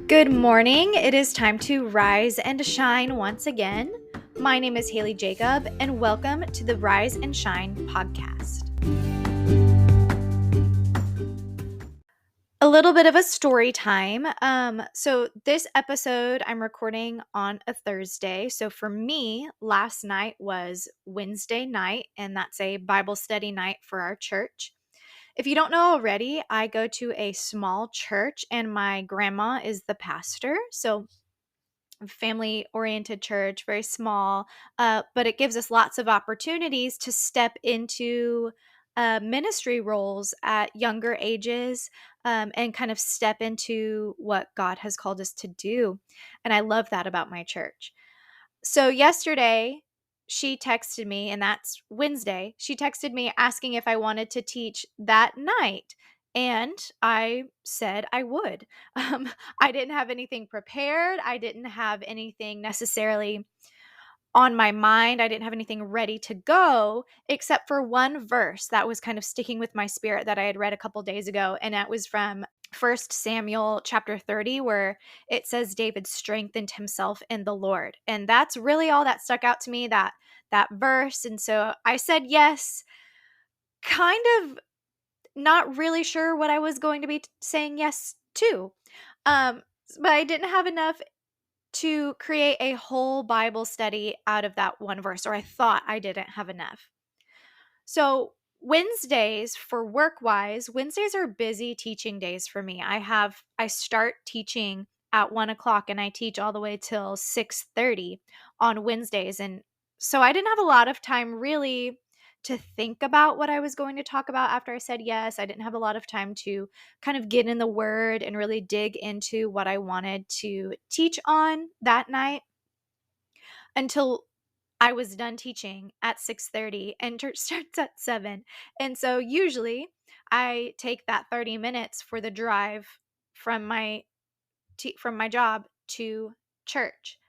Good morning. It is time to rise and shine once again. My name is Haylee Jacob, and welcome to the Rise and Shine podcast. A little bit of a story time. So this episode I'm recording on a Thursday. So for me, last night was Wednesday night, and that's a Bible study night for our church. If you don't know already, I go to a small church and my grandma is the pastor. So family-oriented church, very small, but it gives us lots of opportunities to step into ministry roles at younger ages and kind of step into what God has called us to do. And I love that about my church. So yesterday, she texted me, and that's Wednesday. She texted me asking if I wanted to teach that night. And I said I would. I didn't have anything prepared. I didn't have anything necessarily on my mind. I didn't have anything ready to go except for one verse that was kind of sticking with my spirit that I had read a couple days ago. And that was from 1 Samuel chapter 30, where it says David strengthened himself in the Lord. And that's really all that stuck out to me, that verse. And so I said yes, kind of not really sure what I was going to be saying yes to. Um, but I didn't have enough to create a whole Bible study out of that one verse, or I thought I didn't have enough. So Wednesdays, for work-wise, Wednesdays are busy teaching days for me. I start teaching at 1:00 and I teach all the way till 6:30 on Wednesdays. And so I didn't have a lot of time really to think about what I was going to talk about after I said yes. I didn't have a lot of time to kind of get in the word and really dig into what I wanted to teach on that night until I was done teaching at 6:30 and church starts at 7. And so usually I take that 30 minutes for the drive from my job to church.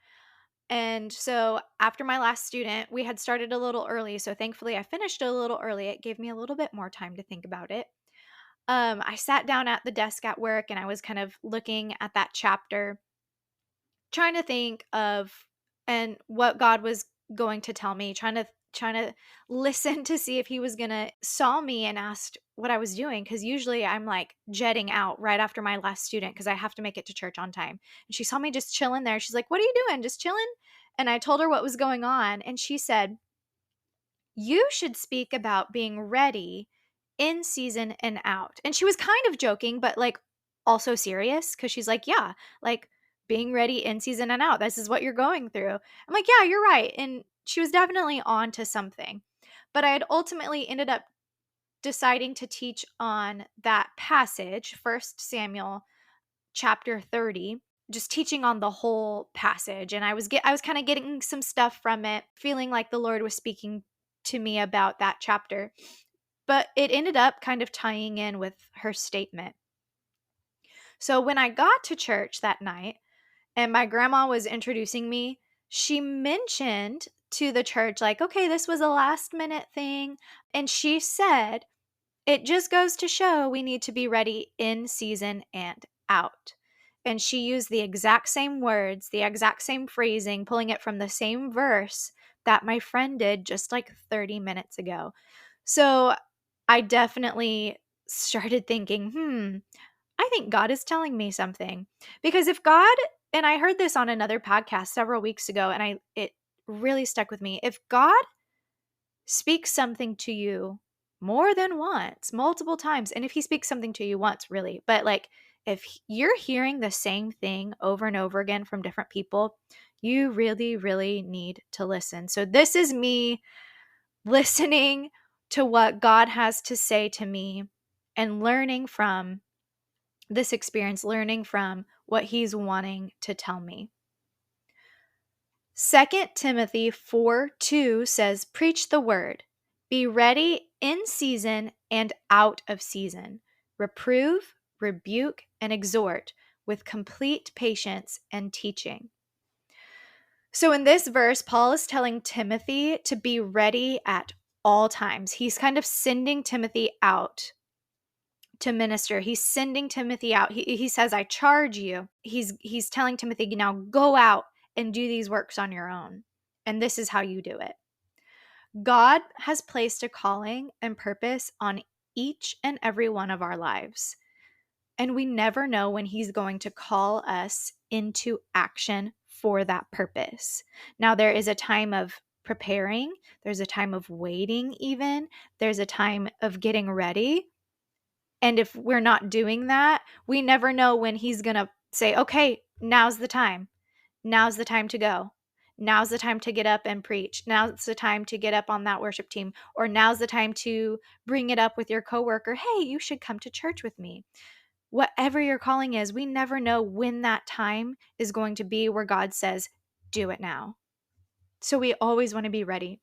And so after my last student, we had started a little early, so thankfully I finished a little early. It gave me a little bit more time to think about it. I sat down at the desk at work and I was kind of looking at that chapter, trying to think of and what God was going to tell me, trying to listen to see if he was going to saw me and asked what I was doing, cuz usually I'm like jetting out right after my last student cuz I have to make it to church on time. And she saw me just chilling there. She's like, "What are you doing? Just chilling?" And I told her what was going on, and she said, "You should speak about being ready in season and out." And she was kind of joking, but like also serious because she's like, "Yeah, like being ready in season and out. This is what you're going through." I'm like, "Yeah, you're right." And she was definitely on to something. But I had ultimately ended up deciding to teach on that passage, 1 Samuel chapter 30, just teaching on the whole passage. And I was kind of getting some stuff from it, feeling like the Lord was speaking to me about that chapter. But it ended up kind of tying in with her statement. So when I got to church that night and my grandma was introducing me, she mentioned to the church, like, "Okay, this was a last minute thing." And she said, "It just goes to show we need to be ready in season and out." And she used the exact same words, the exact same phrasing, pulling it from the same verse that my friend did just like 30 minutes ago. So I definitely started thinking, I think God is telling me something. Because if God, and I heard this on another podcast several weeks ago, and it really stuck with me. If God speaks something to you more than once, multiple times, and if he speaks something to you once, really, but like if you're hearing the same thing over and over again from different people, you really, really need to listen. So this is me listening to what God has to say to me and learning from this experience, learning from what he's wanting to tell me. 2 Timothy 4:2 says, "Preach the word. Be ready in season and out of season. Reprove, rebuke, and exhort with complete patience and teaching." So in this verse, Paul is telling Timothy to be ready at all times. He's kind of sending Timothy out to minister. He's sending Timothy out. He says, I charge you. He's telling Timothy, now go out and do these works on your own. And this is how you do it. God has placed a calling and purpose on each and every one of our lives. And we never know when he's going to call us into action for that purpose. Now, there is a time of preparing, there's a time of waiting, even, there's a time of getting ready. And if we're not doing that, we never know when he's going to say, okay, now's the time. Now's the time to go. Now's the time to get up and preach. Now's the time to get up on that worship team. Or now's the time to bring it up with your coworker. Hey, you should come to church with me. Whatever your calling is, we never know when that time is going to be where God says, do it now. So we always want to be ready.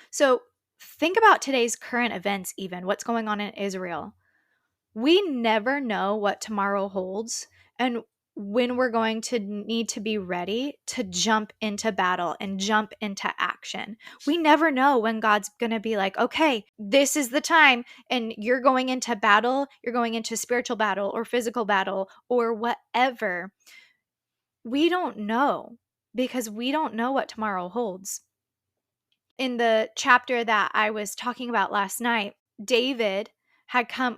So think about today's current events, even what's going on in Israel. We never know what tomorrow holds and when we're going to need to be ready to jump into battle and jump into action. We never know when God's going to be like, okay, this is the time, and you're going into battle, you're going into spiritual battle or physical battle or whatever. We don't know because we don't know what tomorrow holds. In the chapter that I was talking about last night, David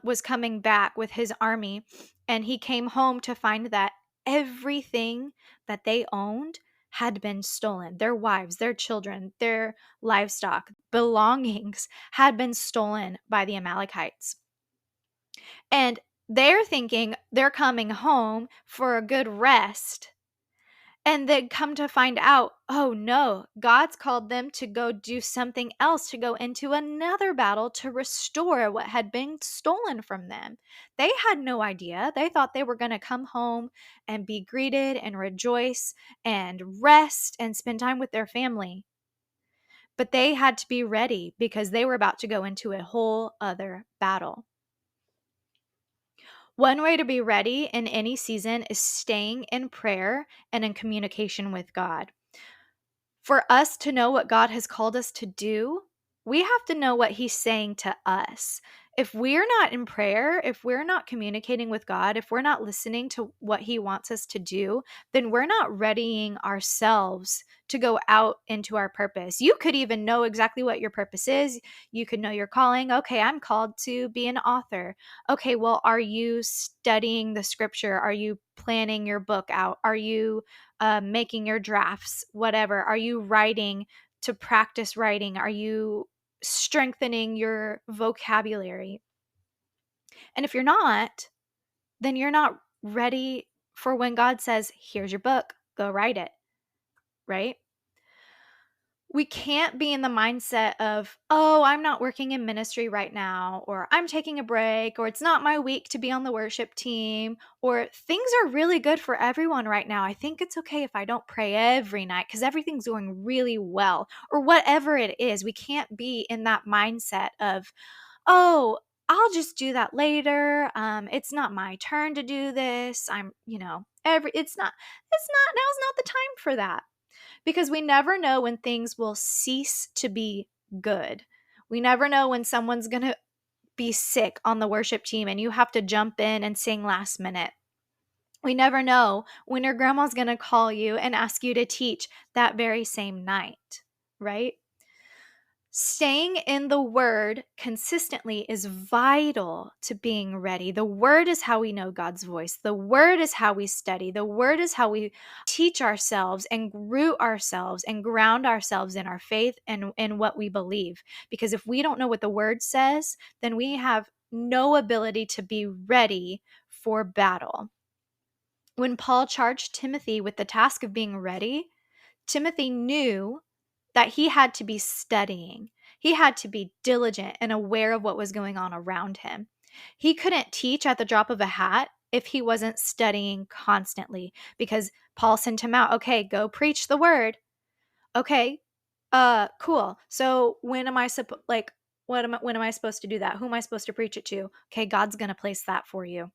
was coming back with his army, and he came home to find that everything that they owned had been stolen. Their wives, their children, their livestock, belongings had been stolen by the Amalekites. And they're thinking they're coming home for a good rest. And then come to find out, oh no, God's called them to go do something else, to go into another battle to restore what had been stolen from them. They had no idea. They thought they were going to come home and be greeted and rejoice and rest and spend time with their family. But they had to be ready because they were about to go into a whole other battle. One way to be ready in any season is staying in prayer and in communication with God. For us to know what God has called us to do, we have to know what he's saying to us. If we're not in prayer, if we're not communicating with God, if we're not listening to what he wants us to do, then we're not readying ourselves to go out into our purpose. You could even know exactly what your purpose is. You could know your calling. Okay, I'm called to be an author. Okay, well, are you studying the scripture? Are you planning your book out? Are you making your drafts? Whatever. Are you writing to practice writing? Are you strengthening your vocabulary? And if you're not, then you're not ready for when God says, here's your book, go write it, right? We can't be in the mindset of, oh, I'm not working in ministry right now, or I'm taking a break, or it's not my week to be on the worship team, or things are really good for everyone right now. I think it's okay if I don't pray every night because everything's going really well, or whatever it is. We can't be in that mindset of, oh, I'll just do that later. It's not my turn to do this. Now's not the time for that. Because we never know when things will cease to be good. We never know when someone's going to be sick on the worship team and you have to jump in and sing last minute. We never know when your grandma's going to call you and ask you to teach that very same night, right? Staying in the word consistently is vital to being ready. The word is how we know God's voice. The word is how we study. The word is how we teach ourselves and root ourselves and ground ourselves in our faith and in what we believe. Because if we don't know what the word says, then we have no ability to be ready for battle. When Paul charged Timothy with the task of being ready, Timothy knew that he had to be studying. He had to be diligent and aware of what was going on around him. He couldn't teach at the drop of a hat if he wasn't studying constantly, because Paul sent him out. Okay, go preach the word. Okay, cool. So when am I when am I supposed to do that? Who am I supposed to preach it to? Okay, God's going to place that for you.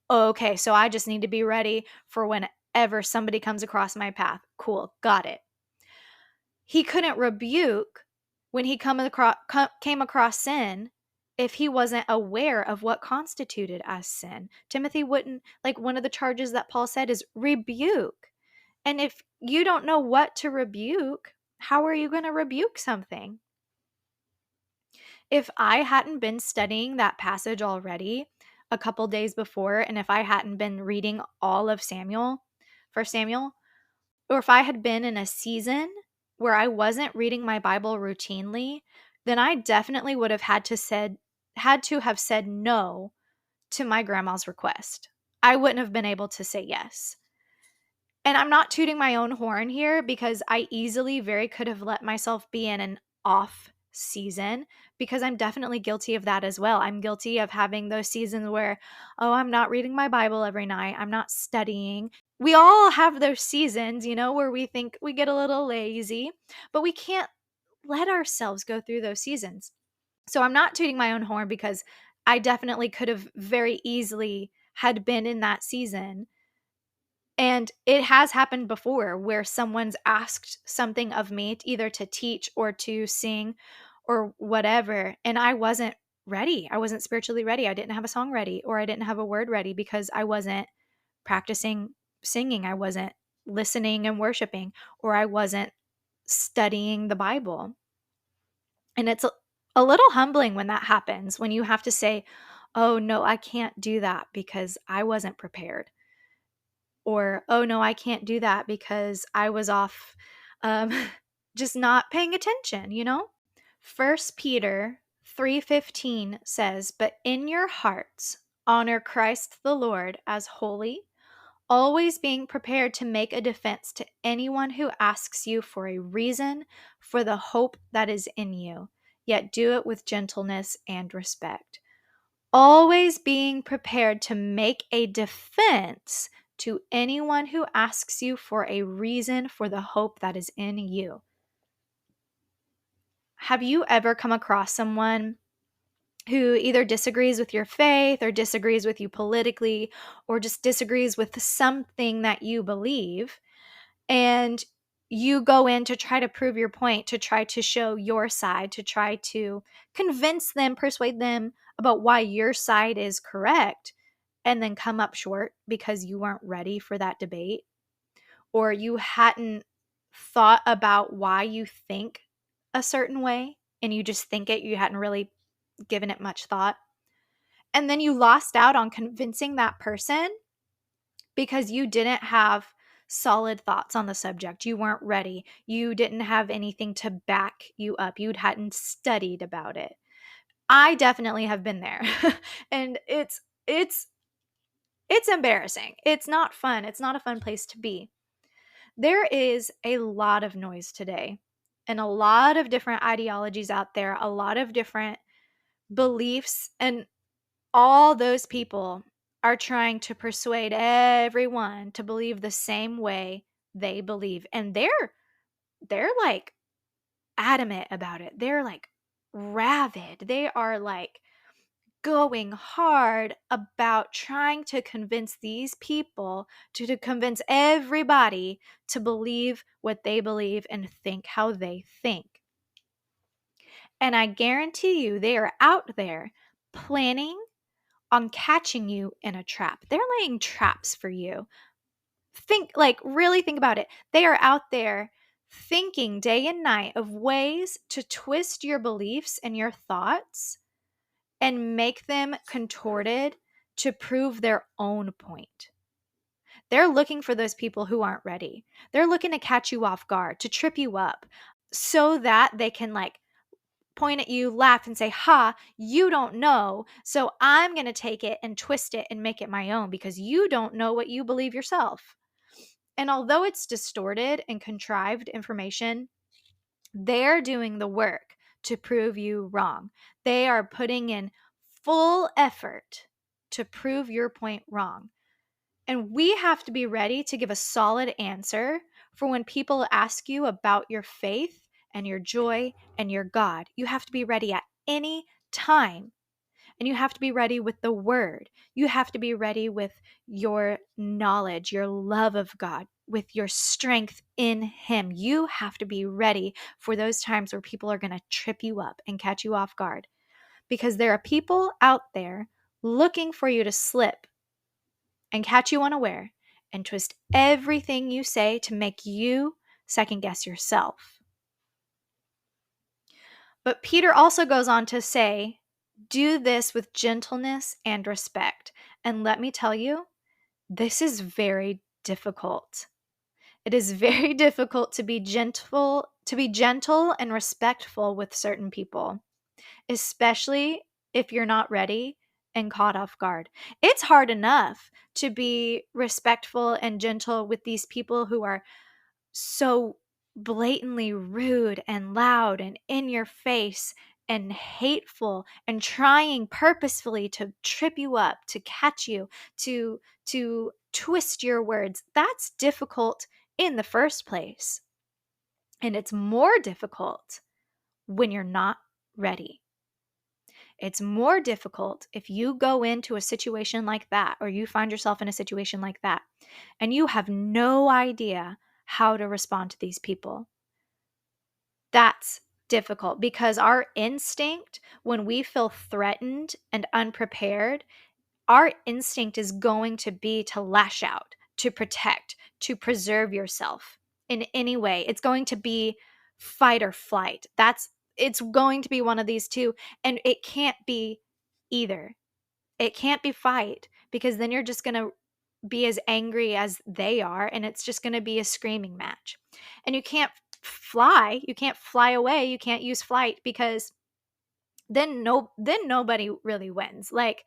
Okay, so I just need to be ready for whenever somebody comes across my path. Cool, got it. He couldn't rebuke when he came across sin if he wasn't aware of what constituted as sin. Timothy wouldn't, like, one of the charges that Paul said is rebuke. And if you don't know what to rebuke, how are you going to rebuke something? If I hadn't been studying that passage already a couple days before, and if I hadn't been reading all of First Samuel, or if I had been in a season where I wasn't reading my Bible routinely, then I definitely would have had to have said no to my grandma's request. I wouldn't have been able to say yes. And I'm not tooting my own horn here, because I easily very could have let myself be in an off season, because I'm definitely guilty of that as well. I'm guilty of having those seasons where, oh, I'm not reading my Bible every night. I'm not studying. We all have those seasons, where we think we get a little lazy, but we can't let ourselves go through those seasons. So I'm not tooting my own horn, because I definitely could have very easily had been in that season. And it has happened before where someone's asked something of me, either to teach or to sing or whatever, and I wasn't ready. I wasn't spiritually ready. I didn't have a song ready, or I didn't have a word ready, because I wasn't practicing singing. I wasn't listening and worshiping, or I wasn't studying the Bible. And it's a little humbling when that happens, when you have to say, oh, no, I can't do that because I wasn't prepared. Or, oh, no, I can't do that because I was off, um, just not paying attention. First Peter 3:15 says, "But in your hearts honor Christ the Lord as holy, always being prepared to make a defense to anyone who asks you for a reason for the hope that is in you, yet do it with gentleness and respect." Always being prepared to make a defense to anyone who asks you for a reason for the hope that is in you. Have you ever come across someone who either disagrees with your faith, or disagrees with you politically, or just disagrees with something that you believe, and you go in to try to prove your point, to try to show your side, to try to convince them, persuade them about why your side is correct, and then come up short because you weren't ready for that debate, or you hadn't thought about why you think a certain way, and you just think it, you hadn't really given it much thought. And then you lost out on convincing that person because you didn't have solid thoughts on the subject. You weren't ready. You didn't have anything to back you up. You hadn't studied about it. I definitely have been there. And it's embarrassing. It's not fun. It's not a fun place to be. There is a lot of noise today, and a lot of different ideologies out there, a lot of different beliefs, and all those people are trying to persuade everyone to believe the same way they believe. And they're like adamant about it. They're like rabid. They are like going hard about trying to convince these people to convince everybody to believe what they believe and think how they think. And I guarantee you, they are out there planning on catching you in a trap. They're laying traps for you. Really think about it. They are out there thinking day and night of ways to twist your beliefs and your thoughts and make them contorted to prove their own point. They're looking for those people who aren't ready. They're looking to catch you off guard, to trip you up, so that they can point at you, laugh, and say, ha, you don't know, so I'm going to take it and twist it and make it my own because you don't know what you believe yourself. And although it's distorted and contrived information, they're doing the work to prove you wrong. They are putting in full effort to prove your point wrong. And we have to be ready to give a solid answer for when people ask you about your faith and your joy and your God. You have to be ready at any time. And you have to be ready with the word. You have to be ready with your knowledge, your love of God, with your strength in Him. You have to be ready for those times where people are going to trip you up and catch you off guard. because there are people out there looking for you to slip and catch you unaware and twist everything you say to make you second guess yourself. But Peter also goes on to say, do this with gentleness and respect. And let me tell you, this is very difficult. It is very difficult to be gentle and respectful with certain people, especially if you're not ready and caught off guard. It's hard enough to be respectful and gentle with these people who are so blatantly rude and loud and in your face and hateful and trying purposefully to trip you up, to catch you, to twist your words. That's difficult in the first place. And it's more difficult when you're not ready. It's more difficult if you go into a situation like that, or you find yourself in a situation like that, and you have no idea how to respond to these people. That's difficult because our instinct, when we feel threatened and unprepared, our instinct is going to be to lash out, to protect, to preserve yourself in any way. It's going to be fight or flight. It's going to be one of these two, and it can't be either. It can't be fight, because then you're just going to be as angry as they are, and it's just going to be a screaming match. And you can't fly away, you can't use flight, because then nobody really wins. Like,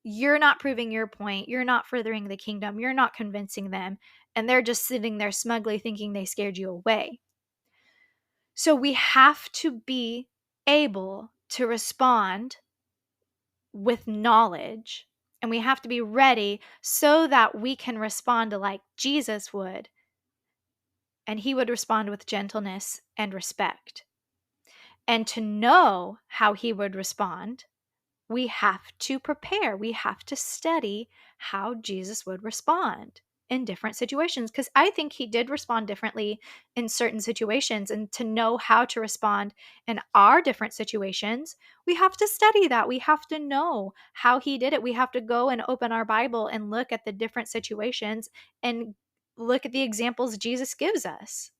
you're not proving your point, you're not furthering the kingdom, you're not convincing them, and they're just sitting there smugly thinking they scared you away. So we have to be able to respond with knowledge, and we have to be ready so that we can respond like Jesus would, and he would respond with gentleness and respect. And to know how he would respond, we have to prepare. We have to study how Jesus would respond in different situations, because I think he did respond differently in certain situations. And to know how to respond in our different situations, we have to study that. We have to know how he did it. We have to go and open our Bible and look at the different situations and look at the examples Jesus gives us.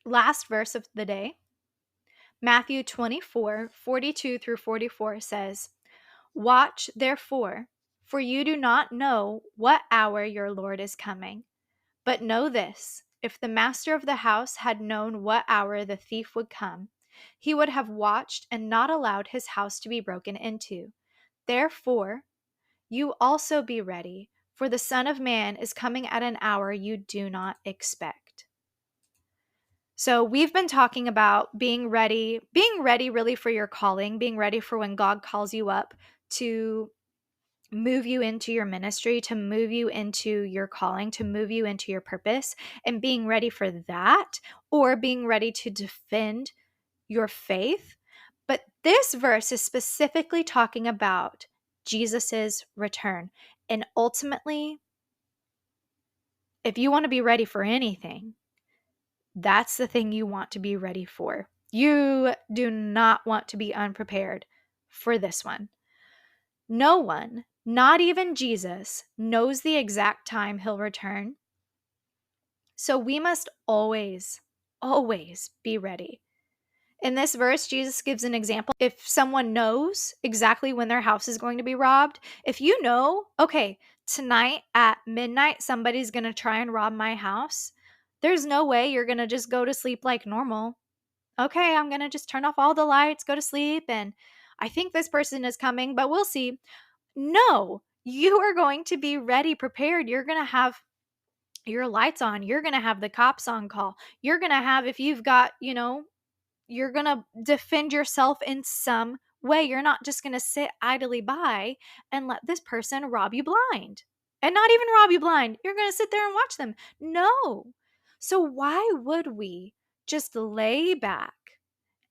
Last verse of the day, Matthew 24:42-44 says, "Watch, therefore, for you do not know what hour your Lord is coming. But know this, if the master of the house had known what hour the thief would come, he would have watched and not allowed his house to be broken into. Therefore, you also be ready, for the Son of Man is coming at an hour you do not expect." So we've been talking about being ready really for your calling, being ready for when God calls you up to move you into your ministry, to move you into your calling, to move you into your purpose, and being ready for that, or being ready to defend your faith. But this verse is specifically talking about Jesus's return. And ultimately, if you want to be ready for anything, that's the thing you want to be ready for. You do not want to be unprepared for this one. No one, not even Jesus, knows the exact time he'll return. So we must always, always be ready. In this verse, Jesus gives an example. If someone knows exactly when their house is going to be robbed, if you know, okay, tonight at midnight, somebody's going to try and rob my house, there's no way you're going to just go to sleep like normal. Okay, I'm going to just turn off all the lights, go to sleep, and I think this person is coming, but we'll see. No, you are going to be ready, prepared. You're going to have your lights on. You're going to have the cops on call. You're going to have, if you've got, you're going to defend yourself in some way. You're not just going to sit idly by and let this person rob you blind. And not even rob you blind. You're going to sit there and watch them. No. So why would we just lay back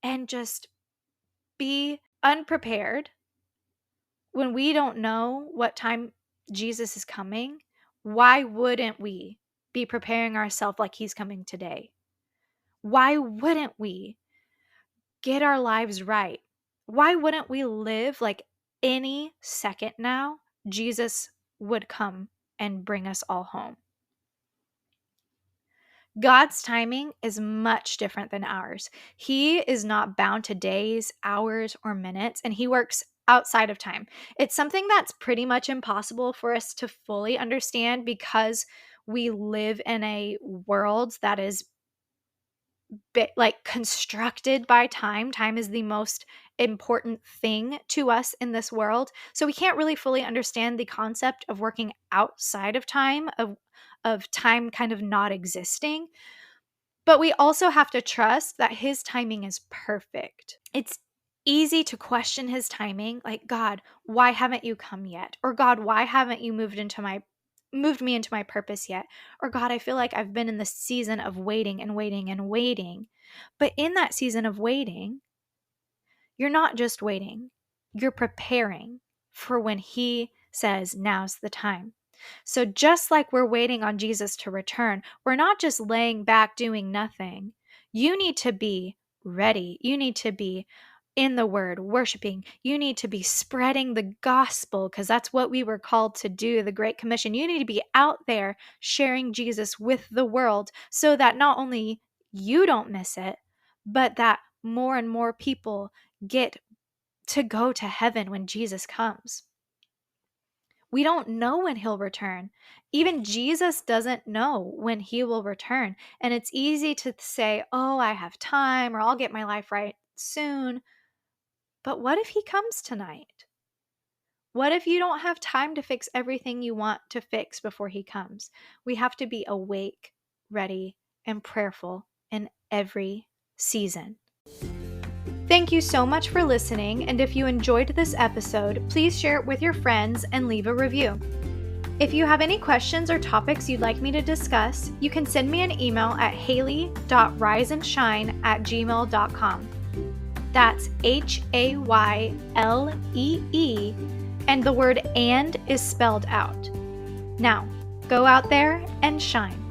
and just be unprepared when we don't know what time Jesus is coming? Why wouldn't we be preparing ourselves like he's coming today? Why wouldn't we get our lives right why wouldn't we live like any second now Jesus would come and bring us all home? God's timing is much different than ours. He is not bound to days, hours, or minutes, and he works outside of time. It's something that's pretty much impossible for us to fully understand because we live in a world that is like constructed by time. Time is the most important thing to us in this world. So we can't really fully understand the concept of working outside of time, of time kind of not existing. But we also have to trust that his timing is perfect. It's easy to question his timing, like, God, why haven't you come yet? Or God, why haven't you moved me into my purpose yet? Or God, I feel like I've been in this season of waiting and waiting and waiting. But in that season of waiting, you're not just waiting, you're preparing for when he says, now's the time. So, just like we're waiting on Jesus to return, we're not just laying back doing nothing. You need to be ready. You need to be in the word, worshiping. You need to be spreading the gospel because that's what we were called to do, the Great Commission. You need to be out there sharing Jesus with the world so that not only you don't miss it, but that more and more people get to go to heaven when Jesus comes. We don't know when he'll return. Even Jesus doesn't know when he will return. And it's easy to say, oh, I have time, or I'll get my life right soon. But what if he comes tonight? What if you don't have time to fix everything you want to fix before he comes? We have to be awake, ready, and prayerful in every season. Thank you so much for listening, and if you enjoyed this episode, please share it with your friends and leave a review. If you have any questions or topics you'd like me to discuss, you can send me an email at haylee.riseandshine@gmail.com. That's HAYLEE, and the word "and" is spelled out. Now, go out there and shine.